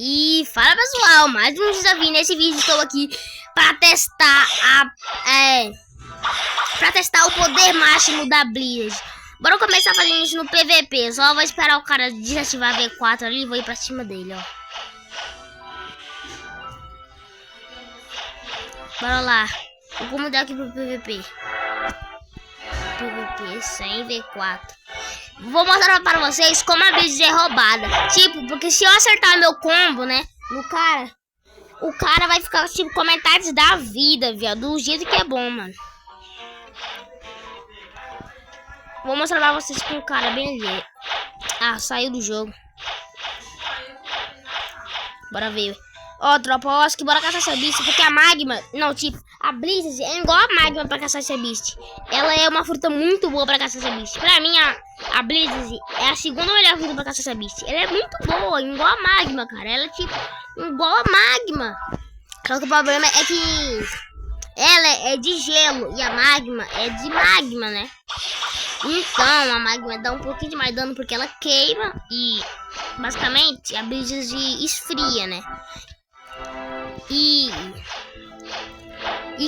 E fala pessoal, mais um desafio. Nesse vídeo estou aqui para testar o poder máximo da Blizzard. Bora começar fazendo isso no PVP. Só vou esperar o cara desativar a V4 ali e vou ir pra cima dele, ó. Bora lá. Vou mudar aqui pro PVP. PVP sem V4. Vou mostrar para vocês como a Blizzard é roubada. Tipo, porque se eu acertar meu combo, né, no cara, o cara vai ficar, tipo, comentários da vida, viado. Do jeito que é bom, mano. Vou mostrar pra vocês com o cara bem ali. Ah, saiu do jogo. Bora ver. Ó, tropa, eu acho que bora caçar essa beast, porque a Magma... Não, tipo, a Blizzard é igual a Magma pra caçar essa beast. Ela é uma fruta muito boa pra caçar essa beast. Pra mim, a Blizzard é a segunda melhor fruta pra caçar essa beast. Ela é muito boa, igual a Magma, cara. Ela é, tipo, igual a Magma. Só que o problema é que ela é de gelo e a Magma é de magma, né? Então, a Magma dá um pouquinho de mais dano porque ela queima e, basicamente, a Blizzard esfria, né? E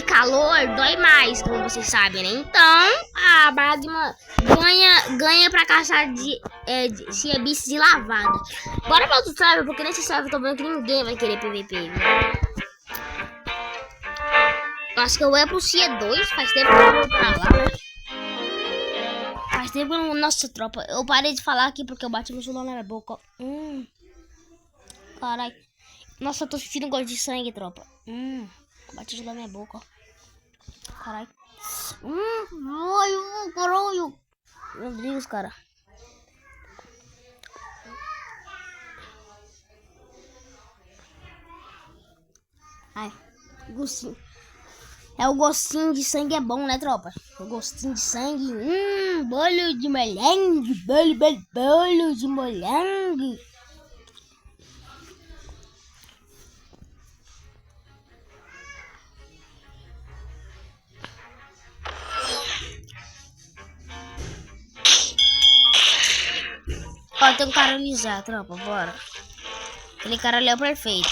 calor dói mais, como vocês sabem, né? Então, a Magma ganha pra caçar se é bicho de lavada. Bora pra outro server, porque nesse server eu tô vendo que ninguém vai querer PVP, viu? Acho que eu vou pro C2, faz tempo que eu vou pra lá, né? Faz tempo que nossa, tropa, eu parei de falar aqui porque eu bati meu celular na boca. Caralho. Nossa, eu tô sentindo gosto de sangue, tropa. Bati na minha boca, ó. Caralho. Caralho. Meu Deus, cara. Ai, gostinho. É o gostinho de sangue é bom, né, tropa? O gostinho de sangue. Bolo de molengue. Bolo de molengue. Ó, tem um cara ali já, tropa, bora. Aquele cara ali é o perfeito.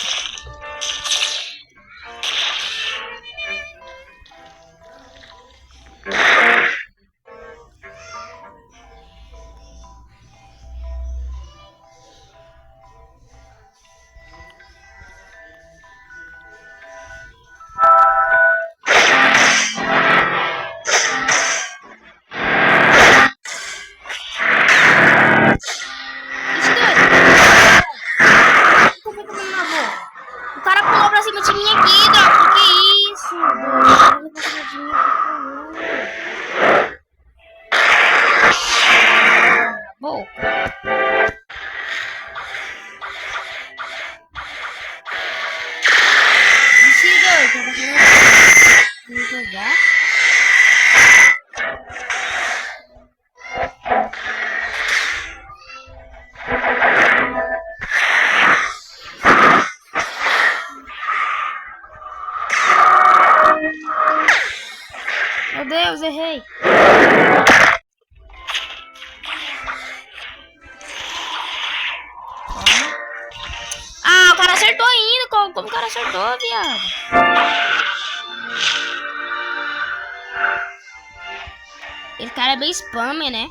O cara pulou pra cima de mim aqui, droga. Que isso? Bom. Meu Deus, errei. Ah, o cara acertou ainda. Como o cara acertou, viado? Esse cara é bem spammer, né?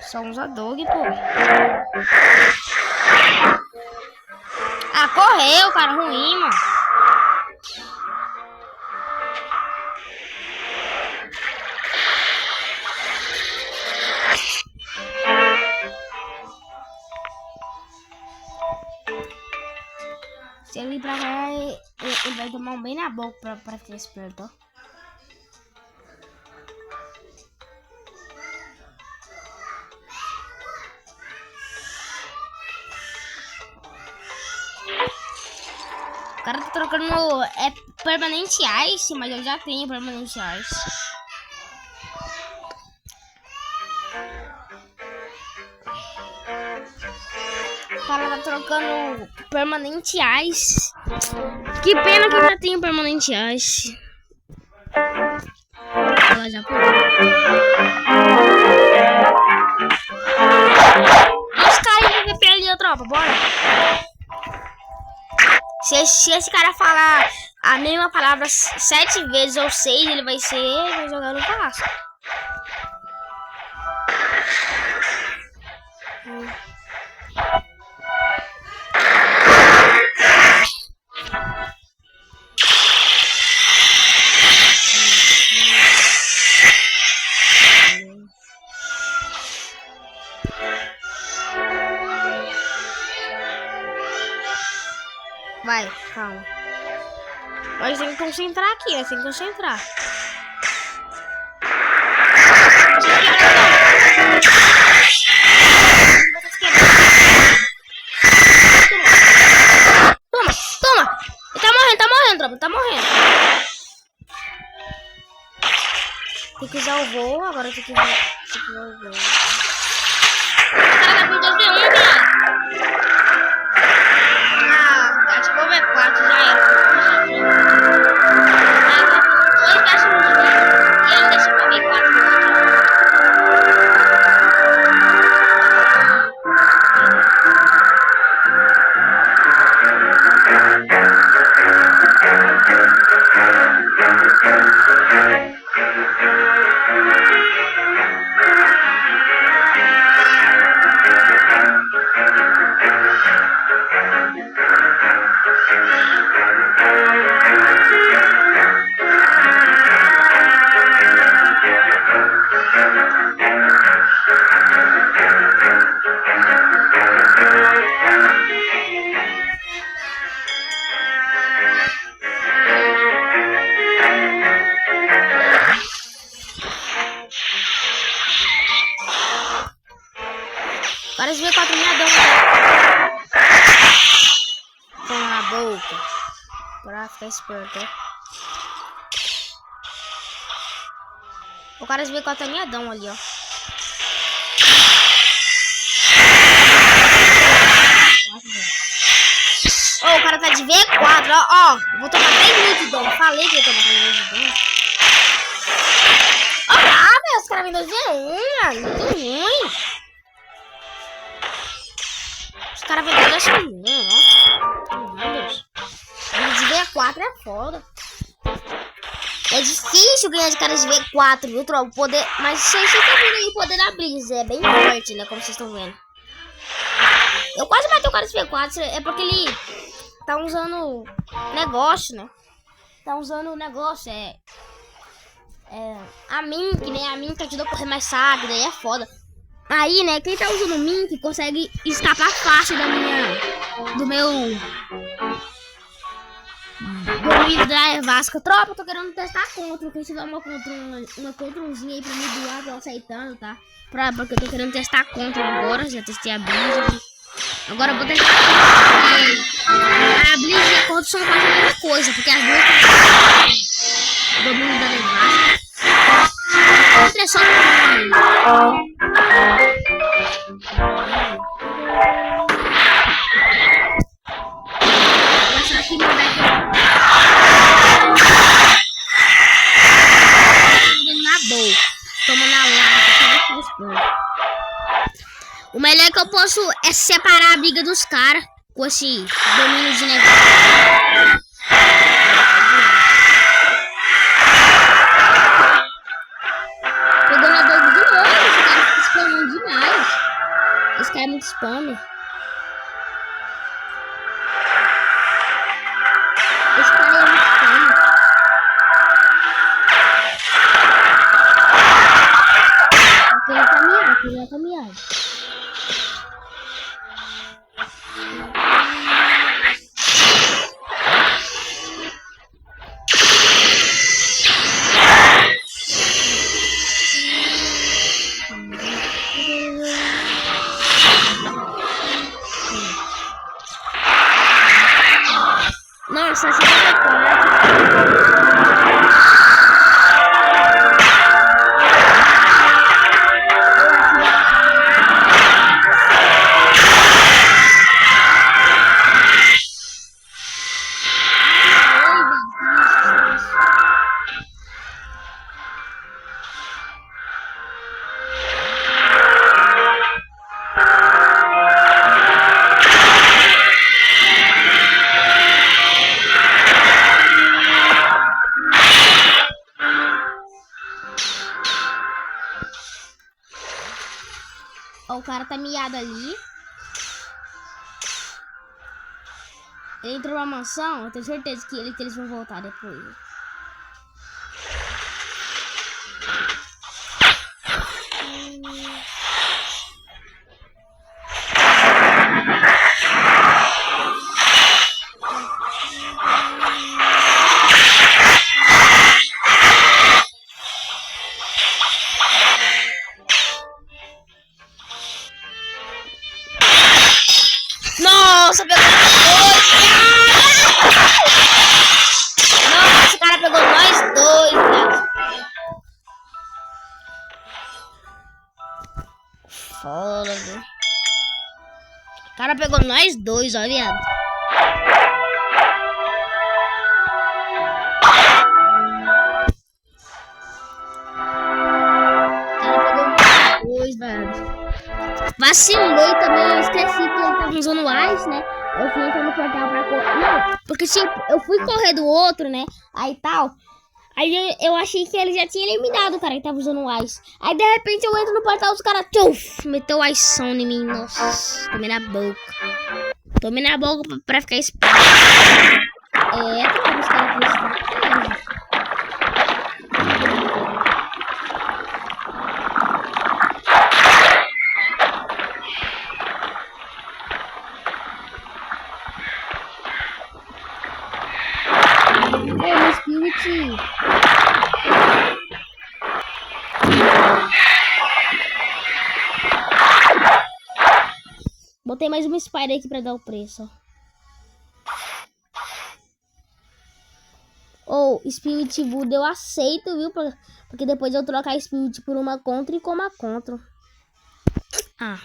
Só usa dog, pô. Ah, correu, cara. Ruim, mano. Se ele ir pra cá, ele vai tomar um bem na boca pra ficar esperto, ó. O cara tá trocando permanente ice, mas eu já tenho permanente ice. O cara tá trocando permanente ice. Que pena que eu já tenho permanente ice. Ela já pulou. Olha os caras do PVP ali, tropa. Bora. Se esse cara falar a mesma palavra 7 vezes ou 6, ele vai jogar no Vasco. Vai, calma. Mas tem que concentrar aqui, né? Tem que concentrar. Toma, toma! Ele tá morrendo, tropa, tá morrendo. Tem que usar o voo, agora tem que usar o voo. O cara tá com 2v1, viado. Ativou o V4, já era. Dois cachorros de vida e ele deixa pra V4 no outro. Para esse V4 miadão. Com a boca. Pra ficar esperto, ó. O cara esse V4 é miadão ali, ó. Oh, o cara tá de V4, ó. Vou tomar 3 minutos de dano. Falei que ia tomar 3 minutos de dano. Ó, velho. Os caras vêm 2v1, mano. Muito ruim. Os caras vêm 2v1, ó. Meu Deus. De V4 é foda. É difícil ganhar de caras de V4, viu, troll? O poder... Mas vocês estão vendo aí o poder da Blizz. É bem forte, né? Como vocês estão vendo. Eu quase matei o cara de V4. É porque ele tá usando negócio, né? Tá usando o negócio. A Mink, né? A Mink ajuda a correr mais rápido. Aí é foda. Aí, né? Quem tá usando o Mink consegue escapar fácil do meu Drive Vasco. Tropa, eu tô querendo testar contra. Quem tiver uma controlzinha aí pra me doar, tô aceitando, tá? Porque eu tô querendo testar contra agora. Já testei a Blizz. Agora eu vou testar a Blizz e a contra são quase a mesma coisa. Porque as duas domínio da Nevasca. Contra é só essa aqui não vai na boa. Toma na lata. O melhor que eu posso é separar a briga dos caras com esse domínio de negócio. Pegando a dog de novo, esse cara fica spamando demais. Esse cara é muito spammer. Esse cara é muito spammer. Aquele é caminhado. aliado ali. Ele entrou na mansão, eu tenho certeza que eles vão voltar depois. Nossa, pegou nós dois! Nossa, esse cara pegou nós dois, viado. Foda, viu? O cara pegou nós dois, ó, viado. O cara pegou nós dois, velho. Vacilei também, eu esqueci que ele tava usando o Ice, né? Eu fui entrar no portal pra correr. Não, porque tipo, eu fui correr do outro, né? Aí tal. Aí eu achei que ele já tinha eliminado o cara que tava usando o Ice. Aí de repente eu entro no portal, os caras meteu o Ice em mim. Nossa, tomei na boca. Tomei na boca pra ficar esperto. Os caras Spirit. Botei mais uma Spider aqui pra dar o preço. Ou Spirit Buda eu aceito, viu? Porque depois eu trocar Spirit por uma contra e com uma contra. Ah.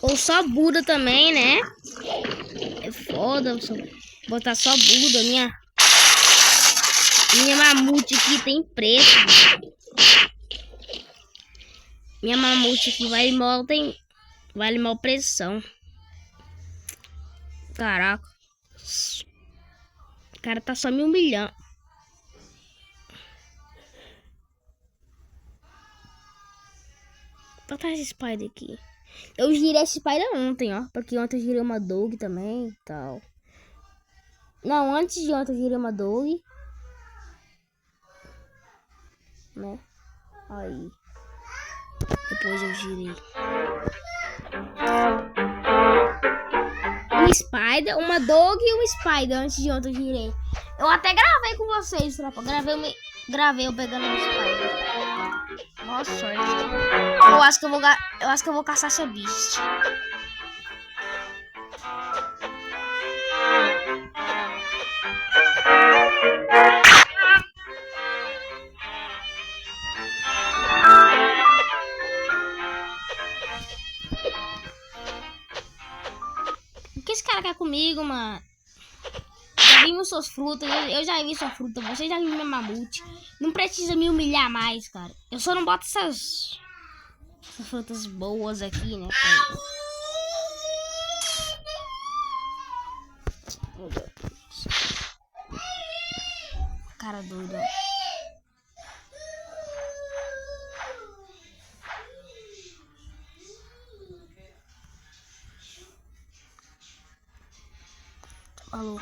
Ou só Buda também, né? É foda, botar só Buda. Minha mamute aqui tem preço. Minha mamute aqui vale mal pressão. Caraca. O cara tá só me humilhando. Vou botar esse Spider aqui. Eu girei esse Spider ontem, ó. Porque ontem eu girei uma Dog também e tal. Não, antes de ontem eu girei uma Dog. Né? Aí. Depois eu girei um Spider, uma Dog e um Spider. Antes de ontem eu girei. Eu até gravei com vocês, tropa. Gravei eu pegando um Spider. Nossa, eu acho que eu vou caçar essa Beast. O que esse cara quer comigo, mano? Já vimos suas frutas, eu já vi sua fruta, você já viu minha mamute. Não precisa me humilhar mais, cara. Eu só não boto essas frutas boas aqui, né? Cara doido, ó. Alô.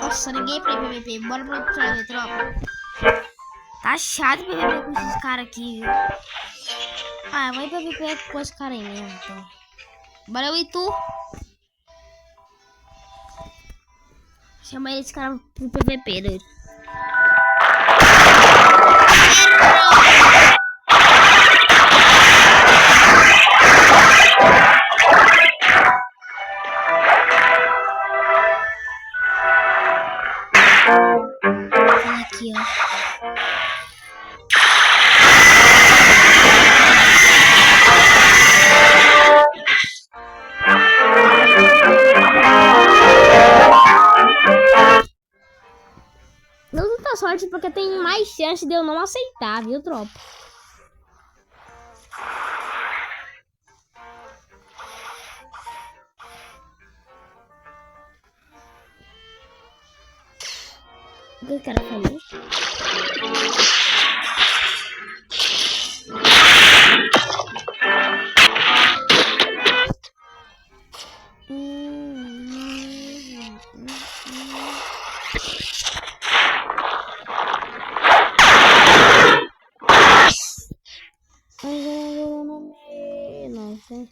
Nossa, ninguém pra PVP. Bora pro outro server, tropa. Tá chato PVP com esses caras aqui, viu? Ah, vai PVP com esse cara aí mesmo, então. Bora eu e tu. Chama esse cara pro PVP, doido. Aqui, ó. Não muita sorte porque tem mais chance de eu não aceitar, viu, tropa? O que o cara falou? Nossa.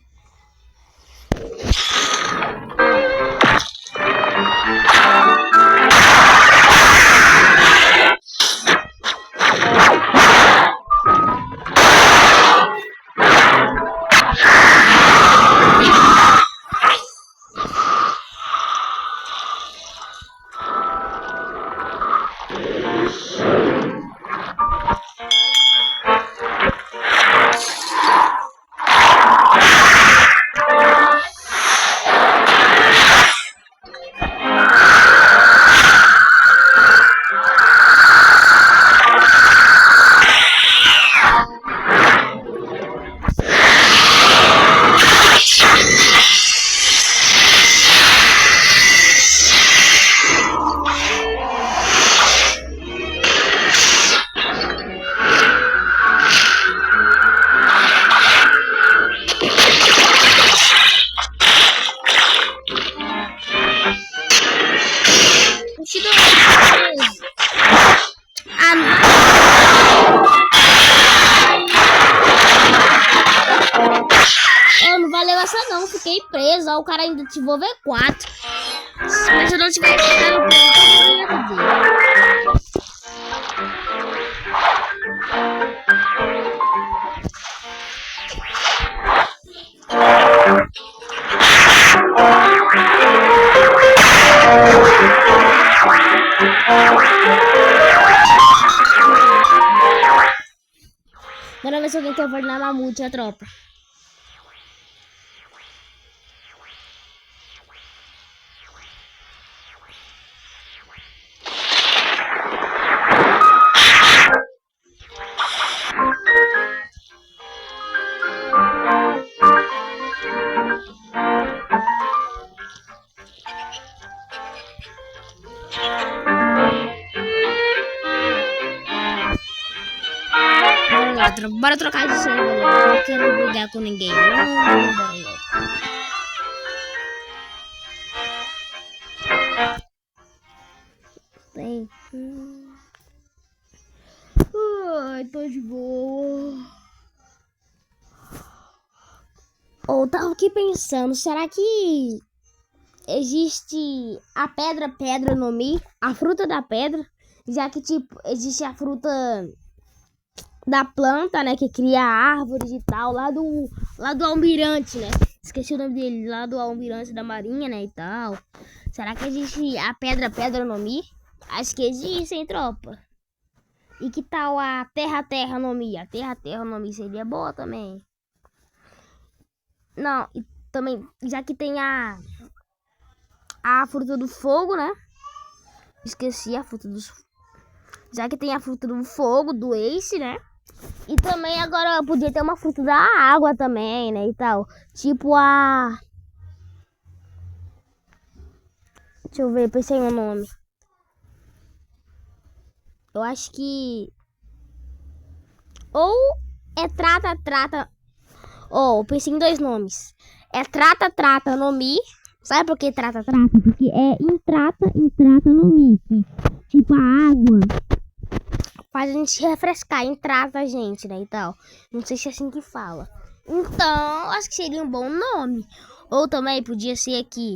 Não valeu essa não, fiquei presa. O cara ainda ativou V4. Mas se eu não tivesse ficado presa, eu ia fazer. Bora ver se alguém quer na mamute a tropa. Bora trocar de server. Não quero brigar com ninguém. Tem. Ai, tô de boa. Ou tava aqui pensando, será que existe a pedra no Mi? A fruta da pedra? Já que, tipo, existe a fruta da planta, né, que cria árvores e tal, lá do almirante, né? Esqueci o nome dele, lá do almirante da marinha, né, e tal. Será que existe a pedra no Mi? Acho que existe, hein, tropa? E que tal a terra no Mi? A terra no Mi seria boa também. Não, e também, já que tem a fruta do fogo, né? Esqueci a fruta do... Já que tem a fruta do fogo, do Ace, né? E também agora podia ter uma fruta da água também, né, e tal. Tipo a... Deixa eu ver, pensei no nome. Eu acho que... Ou é trata... Oh, pensei em 2 nomes. É trata no Mi. Sabe por que trata? Porque é intrata no Mi. Tipo a água faz a gente refrescar, entrata a gente, né, e tal. Não sei se é assim que fala. Então, acho que seria um bom nome. Ou também podia ser aqui.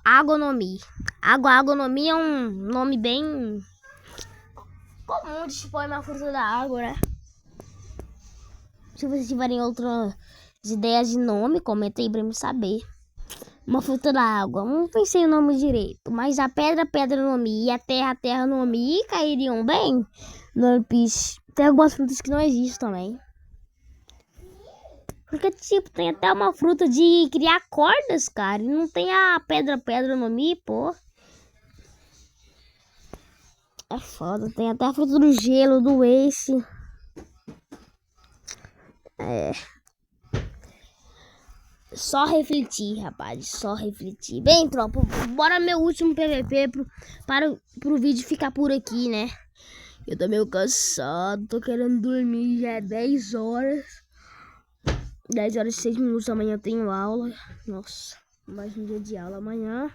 Água no Mi. Água no Mi é um nome bem comum de se pôr uma fruta da água, né? Se vocês tiverem outras ideias de nome, comenta aí pra me saber. Uma fruta da água. Não pensei o nome direito. Mas a pedra no Mi e a terra no Mi cairiam bem no One Piece. Tem algumas frutas que não existem também. Porque, tipo, tem até uma fruta de criar cordas, cara. E não tem a pedra no Mi, pô. É foda. Tem até a fruta do gelo, do Ace. Só refletir, rapaz. Só refletir. Bem, tropa, bora meu último PVP pro vídeo ficar por aqui, né? Eu tô meio cansado, tô querendo dormir, já é 10 horas. 10 horas e 6 minutos, amanhã eu tenho aula. Nossa, mais um dia de aula amanhã.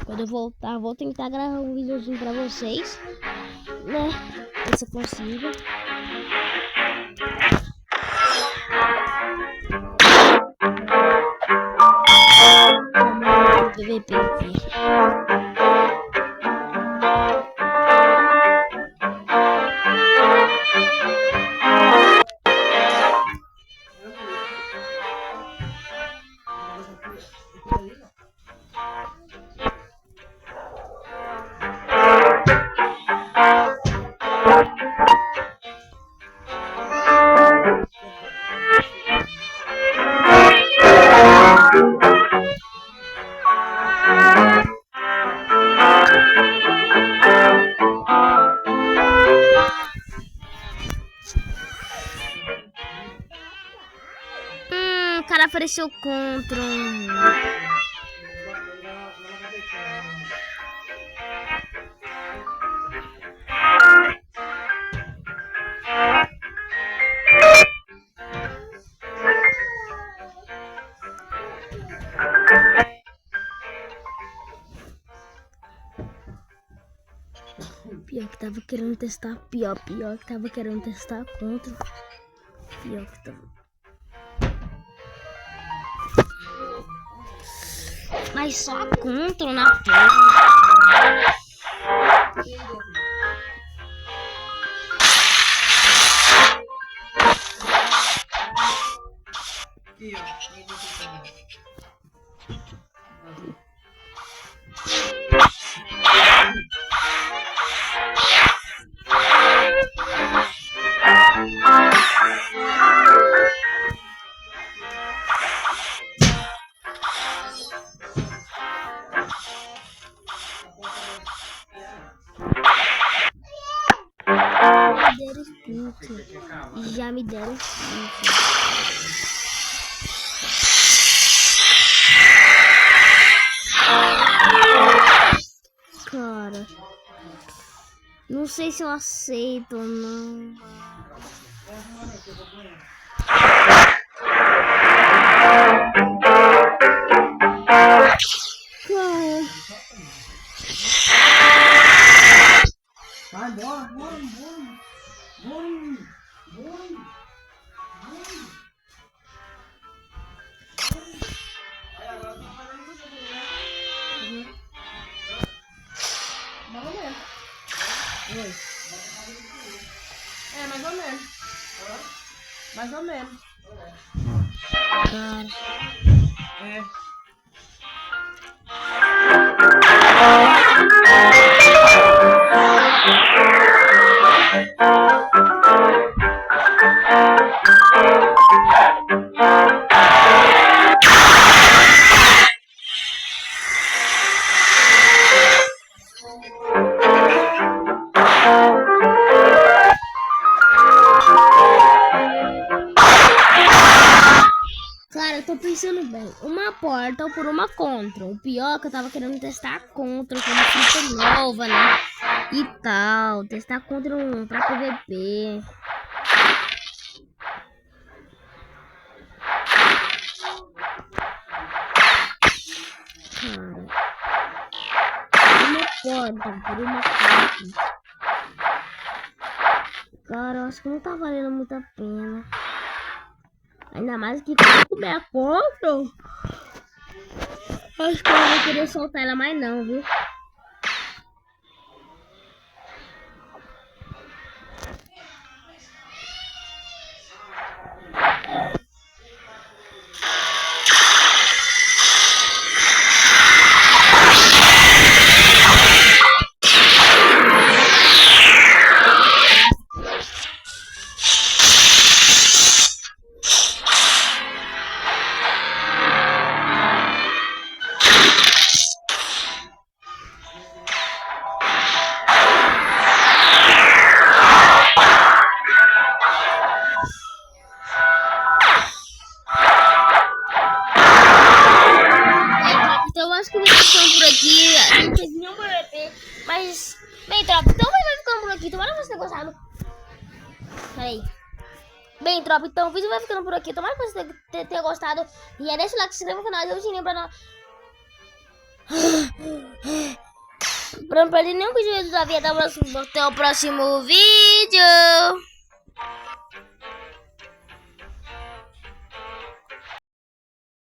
Quando eu voltar, vou tentar gravar um videozinho pra vocês, né? Se eu consigo. PVP aqui. O cara apareceu contra. Pior que tava querendo testar. Pior que tava querendo testar contra. Pior que tava. Mas só contra na porra. Já me deram cara, não sei se eu aceito ou não. Cara, vai, bora. Mais ou menos. cara. Cara, eu tô pensando bem, uma porta ou por uma contra. O pior é que eu tava querendo testar a contra, como fruta nova, né? E tal, testar contra pra PVP. Cara, uma porta por uma contra. Cara, eu acho que não tá valendo muito a pena. Ainda mais que tem que comer a conta. Acho que eu não vou querer soltar ela mais não, viu? Mas, bem, tropa, então vai ficando por aqui. Tomara que você tenha gostado. Peraí. Bem, tropa, então o vídeo vai ficando por aqui. Tomara que você tenha gostado. E deixa o like, se inscreva no canal e o sininho pra não... pra não perder nenhum vídeo da vida. Até o próximo vídeo.